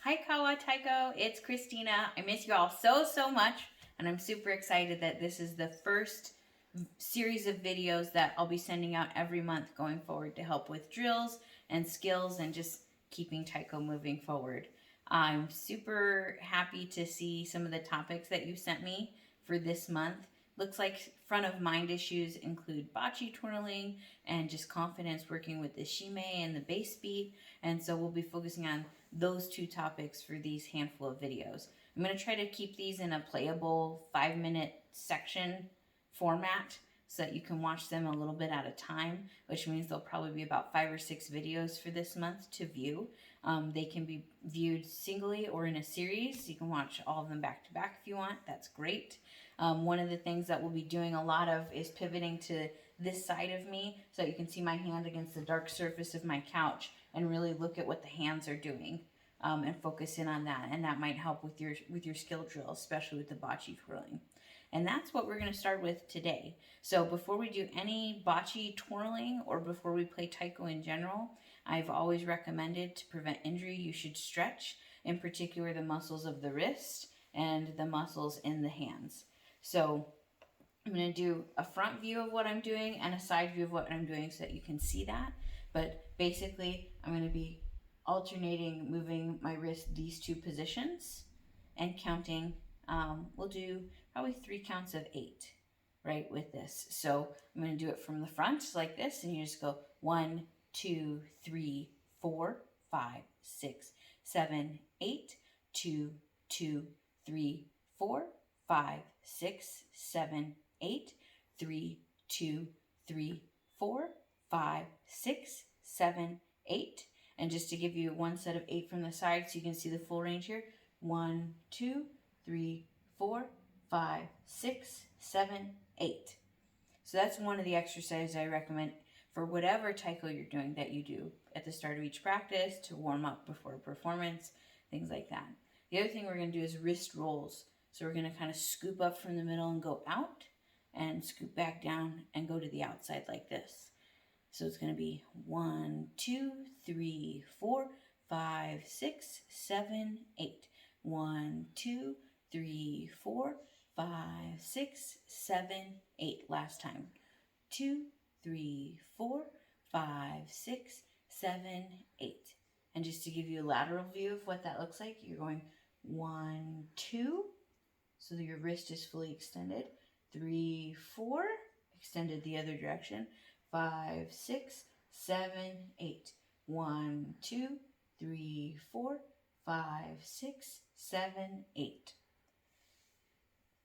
Hi Kawa Taiko, it's Christina. I miss you all so much, and I'm super excited that this is the first series of videos that I'll be sending out every month going forward to help with drills and skills and just keeping Taiko moving forward. I'm super happy to see some of the topics that you sent me for this month. Looks like front of mind issues include bocce twirling and just confidence working with the shime and the bass beat. And so we'll be focusing on those two topics for these handful of videos. I'm going to try to keep these in a playable 5-minute section format so that you can watch them a little bit at a time, which means there'll probably be about 5 or 6 videos for this month to view. They can be viewed singly or in a series. You can watch all of them back to back if you want. That's great. One of the things that we'll be doing a lot of is pivoting to this side of me so that you can see my hand against the dark surface of my couch and really look at what the hands are doing and focus in on that. And that might help with your skill drill, especially with the bocce twirling. And that's what we're going to start with today. So before we do any bocce twirling or before we play taiko in general, I've always recommended to prevent injury, you should stretch, in particular the muscles of the wrist and the muscles in the hands. So I'm going to do a front view of what I'm doing and a side view of what I'm doing so that you can see that. But basically, I'm going to be alternating moving my wrist these two positions and counting. We'll do probably 3 counts of 8, right, with this. So I'm going to do it from the front like this, and you just go 1, 2, 3, 4, 5, 6, 7, 8, 2, 2, 3, 4, 5, 6, 7, 8, 3, 2, 3, 4, 5, 6, 7, 8. And just to give you one set of 8 from the side so you can see the full range here. 1, 2, 3, 4, 5, 6, 7, 8. So that's one of the exercises I recommend for whatever taiko you're doing that you do at the start of each practice to warm up before a performance, things like that. The other thing we're going to do is wrist rolls. So we're going to kind of scoop up from the middle and go out and scoop back down and go to the outside like this. So it's going to be 1, 2, 3, 4, 5, 6, 7, 8. 1, 2, 3, 4, 5, 6, 7, 8. Last time. 2, 3, 4, 5, 6, 7, 8. And just to give you a lateral view of what that looks like, you're going 1, 2, so that your wrist is fully extended. 3, 4, extended the other direction. 5, 6, 7, 8. 1, 2, 3, 4, 5, 6, 7, 8.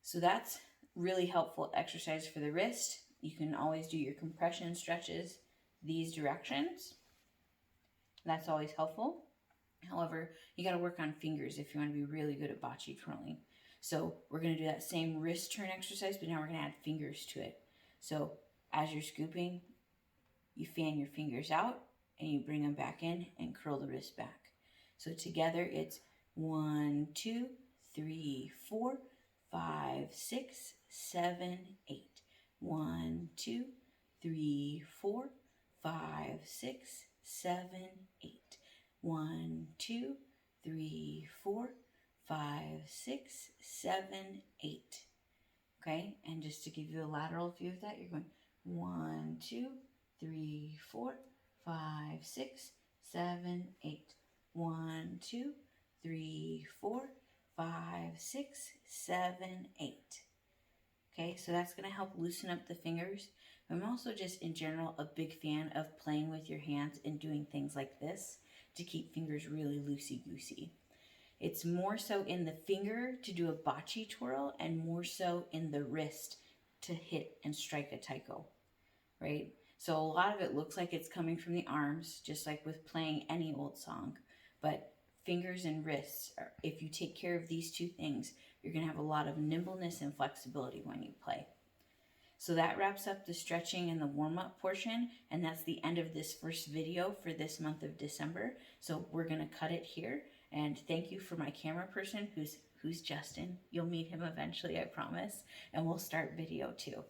So that's really helpful exercise for the wrist. You can always do your compression stretches these directions. That's always helpful. However, you got to work on fingers if you want to be really good at bocce twirling. So we're going to do that same wrist turn exercise, but now we're going to add fingers to it. So as you're scooping, you fan your fingers out and you bring them back in and curl the wrist back. So together it's 1, 2, 3, 4, 5, 6, 7, 8. 1, 2, 3, 4, 5, 6, 7, 8. 1, 2, 3, 4, 5, 6, 7, 8. Okay, and just to give you a lateral view of that, you're going 1, 2, 3, 4, 5, 6, 7, 8. 1, 2, 3, 4, 5, 6, 7, 8. Okay, so that's going to help loosen up the fingers. I'm also just in general a big fan of playing with your hands and doing things like this to keep fingers really loosey-goosey. It's more so in the finger to do a bocce twirl and more so in the wrist to hit and strike a taiko, right? So a lot of it looks like it's coming from the arms, just like with playing any old song. But fingers and wrists, if you take care of these two things, you're going to have a lot of nimbleness and flexibility when you play. So that wraps up the stretching and the warm-up portion, and that's the end of this first video for this month of December. So we're going to cut it here, and thank you for my camera person who's Justin. You'll meet him eventually, I promise, and we'll start video 2.